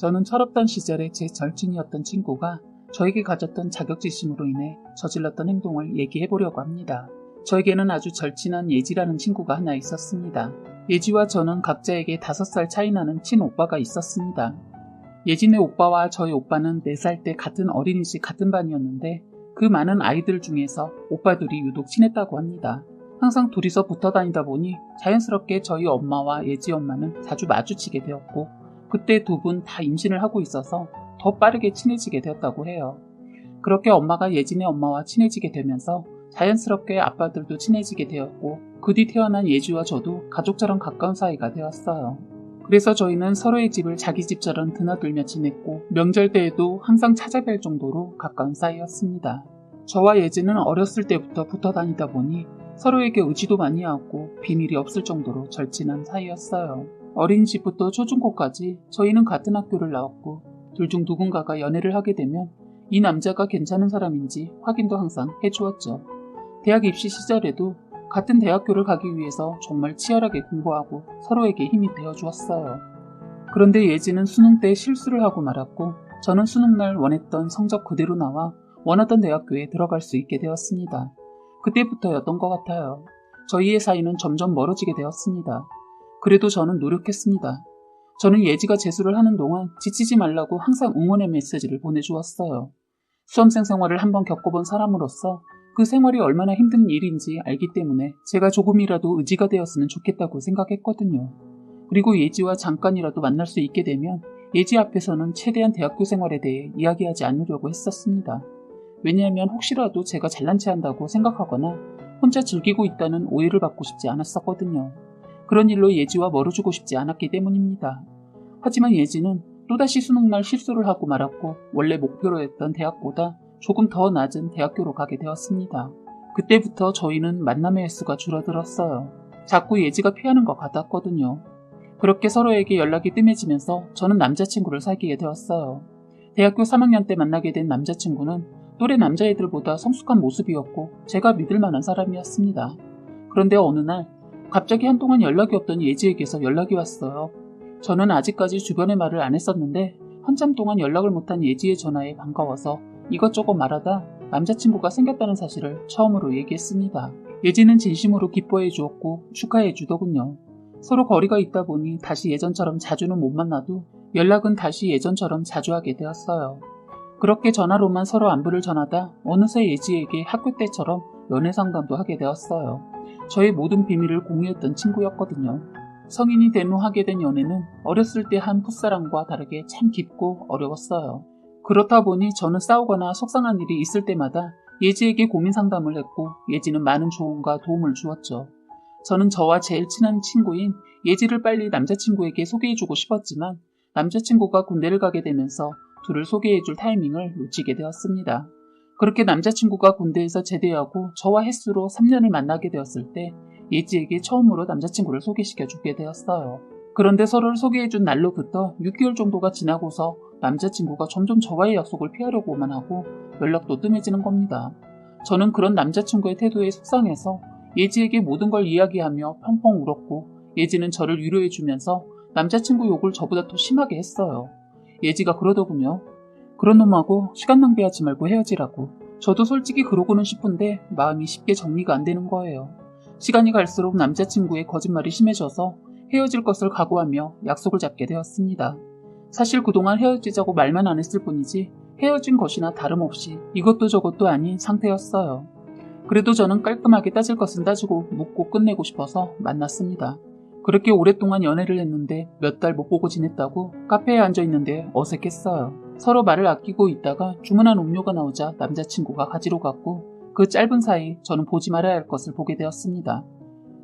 저는 철없던 시절에 제 절친이었던 친구가 저에게 가졌던 자격지심으로 인해 저질렀던 행동을 얘기해보려고 합니다. 저에게는 아주 절친한 예지라는 친구가 하나 있었습니다. 예지와 저는 각자에게 5살 차이 나는 친오빠가 있었습니다. 예진의 오빠와 저희 오빠는 4살 때 같은 어린이집 같은 반이었는데 그 많은 아이들 중에서 오빠들이 유독 친했다고 합니다. 항상 둘이서 붙어 다니다 보니 자연스럽게 저희 엄마와 예지 엄마는 자주 마주치게 되었고 그때 두 분 다 임신을 하고 있어서 더 빠르게 친해지게 되었다고 해요. 그렇게 엄마가 예진의 엄마와 친해지게 되면서 자연스럽게 아빠들도 친해지게 되었고 그 뒤 태어난 예지와 저도 가족처럼 가까운 사이가 되었어요. 그래서 저희는 서로의 집을 자기 집처럼 드나들며 지냈고 명절 때에도 항상 찾아뵐 정도로 가까운 사이였습니다. 저와 예지는 어렸을 때부터 붙어 다니다 보니 서로에게 의지도 많이 하고 비밀이 없을 정도로 절친한 사이였어요. 어린이집부터 초중고까지 저희는 같은 학교를 나왔고 둘 중 누군가가 연애를 하게 되면 이 남자가 괜찮은 사람인지 확인도 항상 해주었죠. 대학 입시 시절에도 같은 대학교를 가기 위해서 정말 치열하게 공부하고 서로에게 힘이 되어주었어요. 그런데 예지는 수능 때 실수를 하고 말았고 저는 수능날 원했던 성적 그대로 나와 원하던 대학교에 들어갈 수 있게 되었습니다. 그때부터였던 것 같아요. 저희의 사이는 점점 멀어지게 되었습니다. 그래도 저는 노력했습니다. 저는 예지가 재수를 하는 동안 지치지 말라고 항상 응원의 메시지를 보내주었어요. 수험생 생활을 한번 겪어본 사람으로서 그 생활이 얼마나 힘든 일인지 알기 때문에 제가 조금이라도 의지가 되었으면 좋겠다고 생각했거든요. 그리고 예지와 잠깐이라도 만날 수 있게 되면 예지 앞에서는 최대한 대학교 생활에 대해 이야기하지 않으려고 했었습니다. 왜냐하면 혹시라도 제가 잘난 체 한다고 생각하거나 혼자 즐기고 있다는 오해를 받고 싶지 않았었거든요. 그런 일로 예지와 멀어지고 싶지 않았기 때문입니다. 하지만 예지는 또다시 수능날 실수를 하고 말았고 원래 목표로 했던 대학보다 조금 더 낮은 대학교로 가게 되었습니다. 그때부터 저희는 만남의 횟수가 줄어들었어요. 자꾸 예지가 피하는 것 같았거든요. 그렇게 서로에게 연락이 뜸해지면서 저는 남자친구를 사귀게 되었어요. 대학교 3학년 때 만나게 된 남자친구는 또래 남자애들보다 성숙한 모습이었고 제가 믿을 만한 사람이었습니다. 그런데 어느 날 갑자기 한동안 연락이 없던 예지에게서 연락이 왔어요. 저는 아직까지 주변에 말을 안 했었는데 한참 동안 연락을 못한 예지의 전화에 반가워서 이것저것 말하다 남자친구가 생겼다는 사실을 처음으로 얘기했습니다. 예지는 진심으로 기뻐해 주었고 축하해 주더군요. 서로 거리가 있다 보니 다시 예전처럼 자주는 못 만나도 연락은 다시 예전처럼 자주 하게 되었어요. 그렇게 전화로만 서로 안부를 전하다 어느새 예지에게 학교 때처럼 연애 상담도 하게 되었어요. 저의 모든 비밀을 공유했던 친구였거든요. 성인이 된 후 하게 된 연애는 어렸을 때 한 풋사랑과 다르게 참 깊고 어려웠어요. 그렇다 보니 저는 싸우거나 속상한 일이 있을 때마다 예지에게 고민 상담을 했고 예지는 많은 조언과 도움을 주었죠. 저는 저와 제일 친한 친구인 예지를 빨리 남자친구에게 소개해주고 싶었지만 남자친구가 군대를 가게 되면서 둘을 소개해줄 타이밍을 놓치게 되었습니다. 그렇게 남자친구가 군대에서 제대하고 저와 햇수로 3년을 만나게 되었을 때 예지에게 처음으로 남자친구를 소개시켜주게 되었어요. 그런데 서로를 소개해준 날로부터 6개월 정도가 지나고서 남자친구가 점점 저와의 약속을 피하려고만 하고 연락도 뜸해지는 겁니다. 저는 그런 남자친구의 태도에 속상해서 예지에게 모든 걸 이야기하며 펑펑 울었고 예지는 저를 위로해주면서 남자친구 욕을 저보다 더 심하게 했어요. 예지가 그러더군요. 그런 놈하고 시간 낭비하지 말고 헤어지라고. 저도 솔직히 그러고는 싶은데 마음이 쉽게 정리가 안 되는 거예요. 시간이 갈수록 남자친구의 거짓말이 심해져서 헤어질 것을 각오하며 약속을 잡게 되었습니다. 사실 그동안 헤어지자고 말만 안 했을 뿐이지 헤어진 것이나 다름없이 이것도 저것도 아닌 상태였어요. 그래도 저는 깔끔하게 따질 것은 따지고 묻고 끝내고 싶어서 만났습니다. 그렇게 오랫동안 연애를 했는데 몇 달 못 보고 지냈다고 카페에 앉아있는데 어색했어요. 서로 말을 아끼고 있다가 주문한 음료가 나오자 남자친구가 가지러 갔고 그 짧은 사이 저는 보지 말아야 할 것을 보게 되었습니다.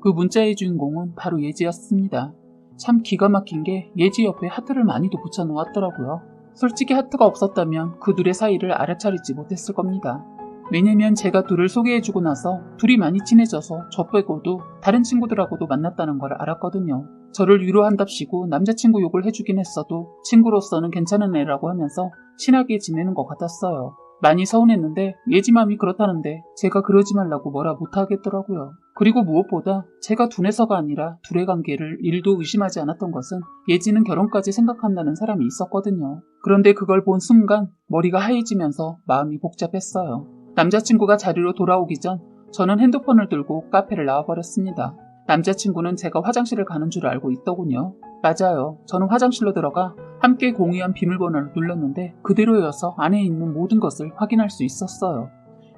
그 문자의 주인공은 바로 예지였습니다. 참 기가 막힌 게 예지 옆에 하트를 많이도 붙여놓았더라고요. 솔직히 하트가 없었다면 그 둘의 사이를 알아차리지 못했을 겁니다. 왜냐면 제가 둘을 소개해주고 나서 둘이 많이 친해져서 저 빼고도 다른 친구들하고도 만났다는 걸 알았거든요. 저를 위로한답시고 남자친구 욕을 해주긴 했어도 친구로서는 괜찮은 애라고 하면서 친하게 지내는 것 같았어요. 많이 서운했는데 예지 맘이 그렇다는데 제가 그러지 말라고 뭐라 못하겠더라고요. 그리고 무엇보다 제가 둔해서가 아니라 둘의 관계를 1도 의심하지 않았던 것은 예지는 결혼까지 생각한다는 사람이 있었거든요. 그런데 그걸 본 순간 머리가 하얘지면서 마음이 복잡했어요. 남자친구가 자리로 돌아오기 전 저는 핸드폰을 들고 카페를 나와버렸습니다. 남자친구는 제가 화장실을 가는 줄 알고 있더군요. 맞아요. 저는 화장실로 들어가 함께 공유한 비밀번호를 눌렀는데 그대로여서 안에 있는 모든 것을 확인할 수 있었어요.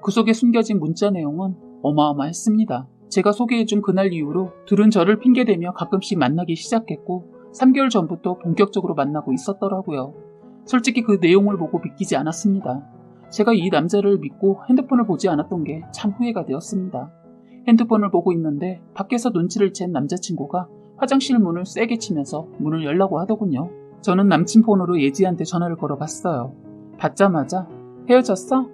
그 속에 숨겨진 문자 내용은 어마어마했습니다. 제가 소개해준 그날 이후로 둘은 저를 핑계대며 가끔씩 만나기 시작했고 3개월 전부터 본격적으로 만나고 있었더라고요. 솔직히 그 내용을 보고 믿기지 않았습니다. 제가 이 남자를 믿고 핸드폰을 보지 않았던 게 참 후회가 되었습니다. 핸드폰을 보고 있는데 밖에서 눈치를 챈 남자친구가 화장실 문을 세게 치면서 문을 열라고 하더군요. 저는 남친 폰으로 예지한테 전화를 걸어봤어요. 받자마자 헤어졌어?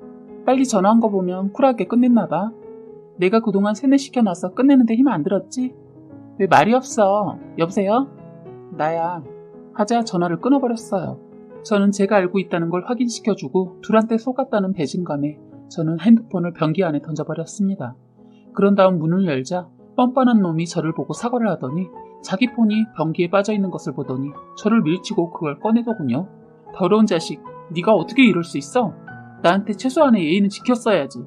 빨리 전화한 거 보면 쿨하게 끝냈나 봐. 내가 그동안 세뇌시켜놔서 끝내는데 힘 안 들었지? 왜 말이 없어? 여보세요? 나야. 하자 전화를 끊어버렸어요. 저는 제가 알고 있다는 걸 확인시켜주고 둘한테 속았다는 배신감에 저는 핸드폰을 변기 안에 던져버렸습니다. 그런 다음 문을 열자 뻔뻔한 놈이 저를 보고 사과를 하더니 자기 폰이 변기에 빠져있는 것을 보더니 저를 밀치고 그걸 꺼내더군요. 더러운 자식, 네가 어떻게 이럴 수 있어? 나한테 최소한의 예의는 지켰어야지.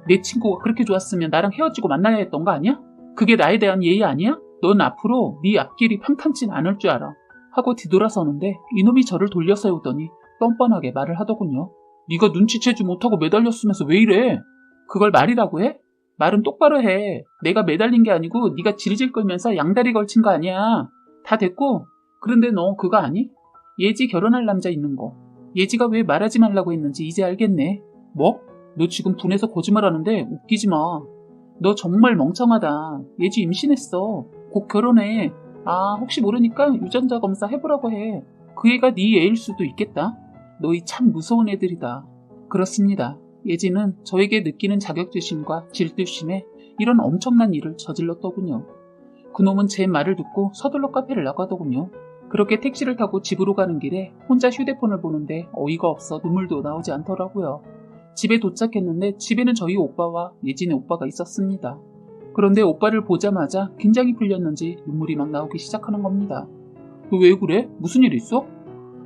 내 친구가 그렇게 좋았으면 나랑 헤어지고 만나야 했던 거 아니야? 그게 나에 대한 예의 아니야? 넌 앞으로 네 앞길이 평탄치 않을 줄 알아. 하고 뒤돌아서는데 이놈이 저를 돌려 세우더니 뻔뻔하게 말을 하더군요. 네가 눈치채지 못하고 매달렸으면서 왜 이래? 그걸 말이라고 해? 말은 똑바로 해. 내가 매달린 게 아니고 네가 질질 끌면서 양다리 걸친 거 아니야. 다 됐고. 그런데 너 그거 아니? 예지 결혼할 남자 있는 거. 예지가 왜 말하지 말라고 했는지 이제 알겠네. 뭐? 너 지금 분해서 거짓말하는데 웃기지 마. 너 정말 멍청하다. 예지 임신했어. 곧 결혼해. 아, 혹시 모르니까 유전자 검사 해보라고 해. 그 애가 네 애일 수도 있겠다. 너희 참 무서운 애들이다. 그렇습니다. 예지는 저에게 느끼는 자격지심과 질투심에 이런 엄청난 일을 저질렀더군요. 그놈은 제 말을 듣고 서둘러 카페를 나가더군요. 그렇게 택시를 타고 집으로 가는 길에 혼자 휴대폰을 보는데 어이가 없어 눈물도 나오지 않더라고요. 집에 도착했는데 집에는 저희 오빠와 예진의 오빠가 있었습니다. 그런데 오빠를 보자마자 긴장이 풀렸는지 눈물이 막 나오기 시작하는 겁니다. 너 왜 그래? 무슨 일 있어?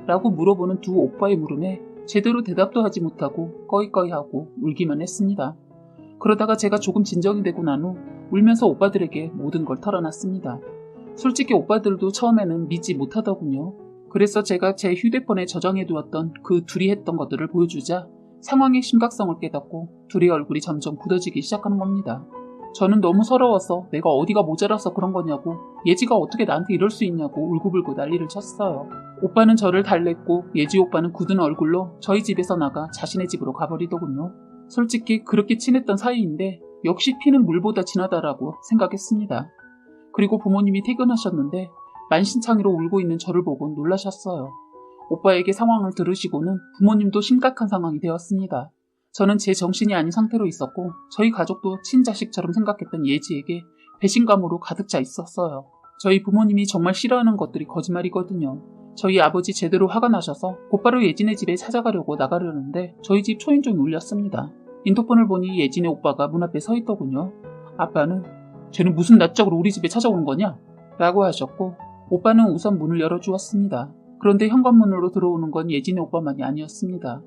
라고 물어보는 두 오빠의 물음에 제대로 대답도 하지 못하고 꺼이꺼이하고 울기만 했습니다. 그러다가 제가 조금 진정이 되고 난 후 울면서 오빠들에게 모든 걸 털어놨습니다. 솔직히 오빠들도 처음에는 믿지 못하더군요. 그래서 제가 제 휴대폰에 저장해두었던 그 둘이 했던 것들을 보여주자 상황의 심각성을 깨닫고 둘의 얼굴이 점점 굳어지기 시작하는 겁니다. 저는 너무 서러워서 내가 어디가 모자라서 그런 거냐고 예지가 어떻게 나한테 이럴 수 있냐고 울고불고 난리를 쳤어요. 오빠는 저를 달랬고 예지 오빠는 굳은 얼굴로 저희 집에서 나가 자신의 집으로 가버리더군요. 솔직히 그렇게 친했던 사이인데 역시 피는 물보다 진하다라고 생각했습니다. 그리고 부모님이 퇴근하셨는데 만신창이로 울고 있는 저를 보고 놀라셨어요. 오빠에게 상황을 들으시고는 부모님도 심각한 상황이 되었습니다. 저는 제 정신이 아닌 상태로 있었고 저희 가족도 친자식처럼 생각했던 예지에게 배신감으로 가득 차 있었어요. 저희 부모님이 정말 싫어하는 것들이 거짓말이거든요. 저희 아버지 제대로 화가 나셔서 곧바로 예진의 집에 찾아가려고 나가려는데 저희 집 초인종이 울렸습니다. 인터폰을 보니 예진의 오빠가 문 앞에 서 있더군요. 아빠는 쟤는 무슨 낯짝으로 우리 집에 찾아오는 거냐? 라고 하셨고 오빠는 우선 문을 열어주었습니다. 그런데 현관문으로 들어오는 건 예진의 오빠만이 아니었습니다.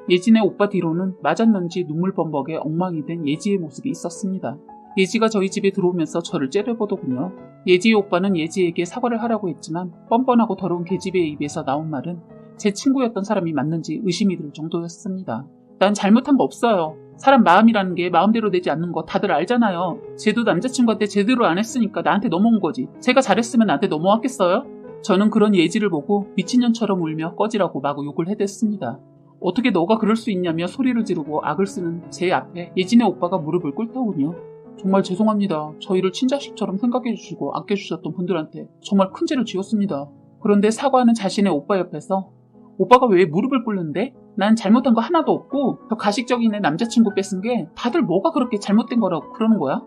예진의 오빠 뒤로는 맞았는지 눈물 범벅에 엉망이 된 예지의 모습이 있었습니다. 예지가 저희 집에 들어오면서 저를 째려보더군요. 예지의 오빠는 예지에게 사과를 하라고 했지만 뻔뻔하고 더러운 계집애의 입에서 나온 말은 제 친구였던 사람이 맞는지 의심이 들 정도였습니다. 난 잘못한 거 없어요. 사람 마음이라는 게 마음대로 되지 않는 거 다들 알잖아요. 쟤도 남자친구한테 제대로 안 했으니까 나한테 넘어온 거지. 제가 잘했으면 나한테 넘어왔겠어요? 저는 그런 예지를 보고 미친년처럼 울며 꺼지라고 마구 욕을 해댔습니다. 어떻게 너가 그럴 수 있냐며 소리를 지르고 악을 쓰는 제 앞에 예진의 오빠가 무릎을 꿇더군요. 정말 죄송합니다. 저희를 친자식처럼 생각해주시고 아껴주셨던 분들한테 정말 큰 죄를 지었습니다. 그런데 사과하는 자신의 오빠 옆에서 오빠가 왜 무릎을 꿇는데? 난 잘못한 거 하나도 없고 저 가식적인 애 남자친구 뺏은 게 다들 뭐가 그렇게 잘못된 거라고 그러는 거야?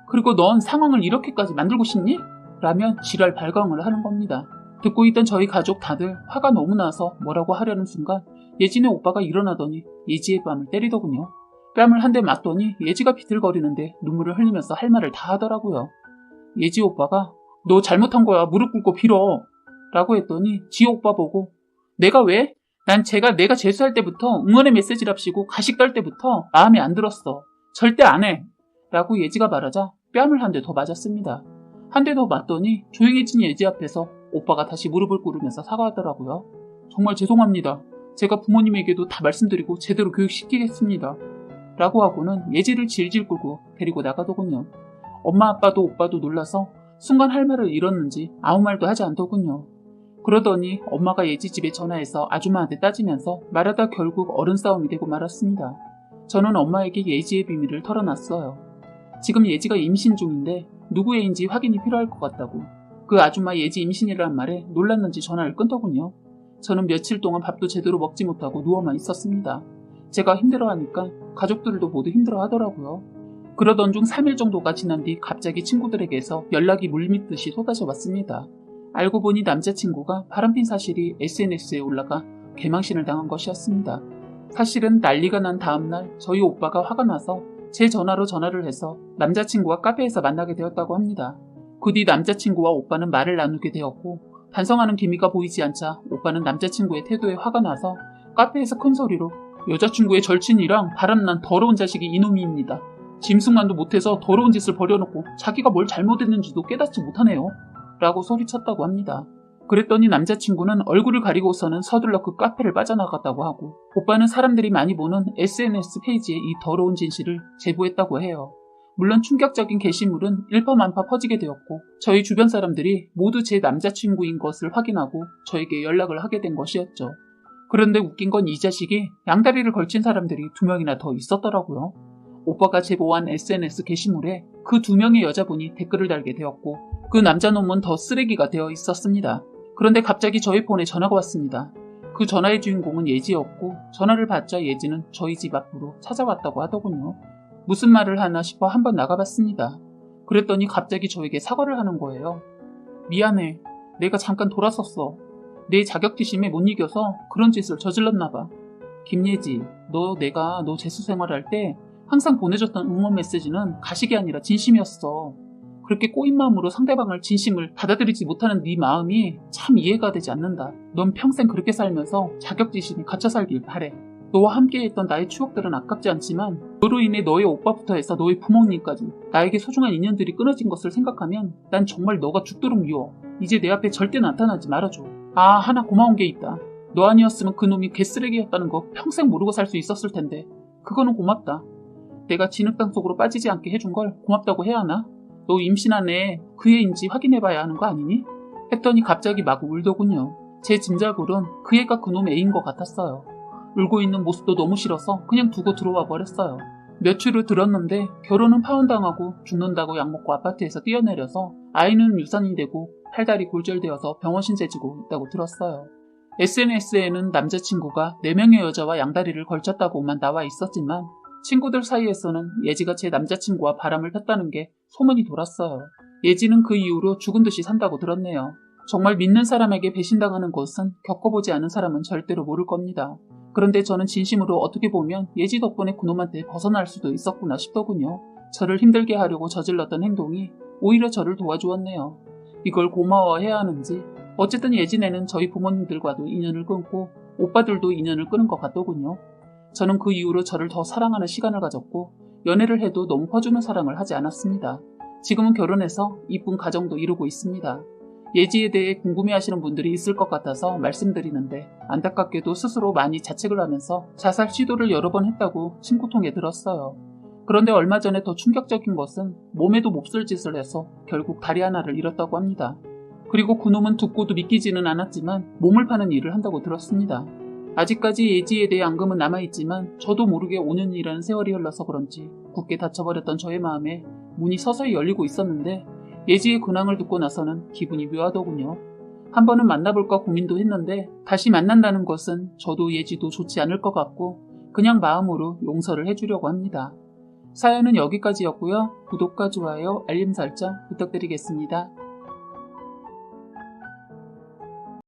그리고 넌 상황을 이렇게까지 만들고 싶니? 라며 지랄 발광을 하는 겁니다. 듣고 있던 저희 가족 다들 화가 너무 나서 뭐라고 하려는 순간 예진의 오빠가 일어나더니 예지의 뺨을 때리더군요. 뺨을 한 대 맞더니 예지가 비틀거리는데 눈물을 흘리면서 할 말을 다 하더라고요. 예지 오빠가 너 잘못한 거야. 무릎 꿇고 빌어. 라고 했더니 지 오빠 보고 내가 왜? 난 내가 재수할 때부터 응원의 메시지랍시고 가식 떨 때부터 마음에 안 들었어. 절대 안 해. 라고 예지가 말하자 뺨을 한 대 더 맞았습니다. 한 대 더 맞더니 조용해진 예지 앞에서 오빠가 다시 무릎을 꿇으면서 사과하더라고요. 정말 죄송합니다. 제가 부모님에게도 다 말씀드리고 제대로 교육시키겠습니다. 라고 하고는 예지를 질질 끌고 데리고 나가더군요. 엄마 아빠도 오빠도 놀라서 순간 할 말을 잃었는지 아무 말도 하지 않더군요. 그러더니 엄마가 예지 집에 전화해서 아줌마한테 따지면서 말하다 결국 어른 싸움이 되고 말았습니다. 저는 엄마에게 예지의 비밀을 털어놨어요. 지금 예지가 임신 중인데 누구 애인지 확인이 필요할 것 같다고. 그 아줌마 예지 임신이라는 말에 놀랐는지 전화를 끊더군요. 저는 며칠 동안 밥도 제대로 먹지 못하고 누워만 있었습니다. 제가 힘들어하니까 가족들도 모두 힘들어하더라고요. 그러던 중 3일 정도가 지난 뒤 갑자기 친구들에게서 연락이 물밀듯이 쏟아져 왔습니다. 알고 보니 남자친구가 바람핀 사실이 SNS에 올라가 개망신을 당한 것이었습니다. 사실은 난리가 난 다음날 저희 오빠가 화가 나서 제 전화로 전화를 해서 남자친구와 카페에서 만나게 되었다고 합니다. 그 뒤 남자친구와 오빠는 말을 나누게 되었고 반성하는 기미가 보이지 않자 오빠는 남자친구의 태도에 화가 나서 카페에서 큰 소리로 여자친구의 절친이랑 바람난 더러운 자식이 이놈이입니다. 짐승만도 못해서 더러운 짓을 벌여놓고 자기가 뭘 잘못했는지도 깨닫지 못하네요. 라고 소리쳤다고 합니다. 그랬더니 남자친구는 얼굴을 가리고서는 서둘러 그 카페를 빠져나갔다고 하고 오빠는 사람들이 많이 보는 SNS 페이지에 이 더러운 진실을 제보했다고 해요. 물론 충격적인 게시물은 일파만파 퍼지게 되었고 저희 주변 사람들이 모두 제 남자친구인 것을 확인하고 저에게 연락을 하게 된 것이었죠. 그런데 웃긴 건 이 자식이 양다리를 걸친 사람들이 2명이나 더 있었더라고요. 오빠가 제보한 SNS 게시물에 그 2명의 여자분이 댓글을 달게 되었고 그 남자놈은 더 쓰레기가 되어 있었습니다. 그런데 갑자기 저희 폰에 전화가 왔습니다. 그 전화의 주인공은 예지였고 전화를 받자 예지는 저희 집 앞으로 찾아왔다고 하더군요. 무슨 말을 하나 싶어 한번 나가봤습니다. 그랬더니 갑자기 저에게 사과를 하는 거예요. 미안해. 내가 잠깐 돌았었어. 내 자격지심에 못 이겨서 그런 짓을 저질렀나 봐. 김예지, 내가 너 재수 생활할 때 항상 보내줬던 응원 메시지는 가식이 아니라 진심이었어. 그렇게 꼬인 마음으로 상대방을 진심을 받아들이지 못하는 네 마음이 참 이해가 되지 않는다. 넌 평생 그렇게 살면서 자격지심에 갇혀 살길 바래. 너와 함께했던 나의 추억들은 아깝지 않지만 너로 인해 너의 오빠부터 해서 너의 부모님까지 나에게 소중한 인연들이 끊어진 것을 생각하면 난 정말 너가 죽도록 미워. 이제 내 앞에 절대 나타나지 말아줘. 아, 하나 고마운 게 있다. 너 아니었으면 그놈이 개쓰레기였다는 거 평생 모르고 살 수 있었을 텐데 그거는 고맙다. 내가 진흙탕 속으로 빠지지 않게 해준 걸 고맙다고 해야 하나? 너 임신한 애 그 애인지 확인해봐야 하는 거 아니니? 했더니 갑자기 막 울더군요. 제 짐작으론 그 애가 그놈 애인 것 같았어요. 울고 있는 모습도 너무 싫어서 그냥 두고 들어와 버렸어요. 며칠 후 들었는데 결혼은 파혼당하고 죽는다고 약먹고 아파트에서 뛰어내려서 아이는 유산이 되고 팔다리 골절되어서 병원신 재지고 있다고 들었어요. SNS에는 남자친구가 4명의 여자와 양다리를 걸쳤다고만 나와 있었지만 친구들 사이에서는 예지가 제 남자친구와 바람을 폈다는 게 소문이 돌았어요. 예지는 그 이후로 죽은 듯이 산다고 들었네요. 정말 믿는 사람에게 배신당하는 것은 겪어보지 않은 사람은 절대로 모를 겁니다. 그런데 저는 진심으로 어떻게 보면 예지 덕분에 그놈한테 벗어날 수도 있었구나 싶더군요. 저를 힘들게 하려고 저질렀던 행동이 오히려 저를 도와주었네요. 이걸 고마워해야 하는지 어쨌든 예진애는 저희 부모님들과도 인연을 끊고 오빠들도 인연을 끊은 것 같더군요. 저는 그 이후로 저를 더 사랑하는 시간을 가졌고 연애를 해도 너무 퍼주는 사랑을 하지 않았습니다. 지금은 결혼해서 이쁜 가정도 이루고 있습니다. 예지에 대해 궁금해하시는 분들이 있을 것 같아서 말씀드리는데 안타깝게도 스스로 많이 자책을 하면서 자살 시도를 여러 번 했다고 친구통에 들었어요. 그런데 얼마 전에 더 충격적인 것은 몸에도 몹쓸 짓을 해서 결국 다리 하나를 잃었다고 합니다. 그리고 그놈은 듣고도 믿기지는 않았지만 몸을 파는 일을 한다고 들었습니다. 아직까지 예지에 대해 앙금은 남아있지만 저도 모르게 5년이라는 세월이 흘러서 그런지 굳게 닫혀버렸던 저의 마음에 문이 서서히 열리고 있었는데 예지의 근황을 듣고 나서는 기분이 묘하더군요. 한 번은 만나볼까 고민도 했는데 다시 만난다는 것은 저도 예지도 좋지 않을 것 같고 그냥 마음으로 용서를 해주려고 합니다. 사연은 여기까지였고요. 구독과 좋아요, 알림 설정 부탁드리겠습니다.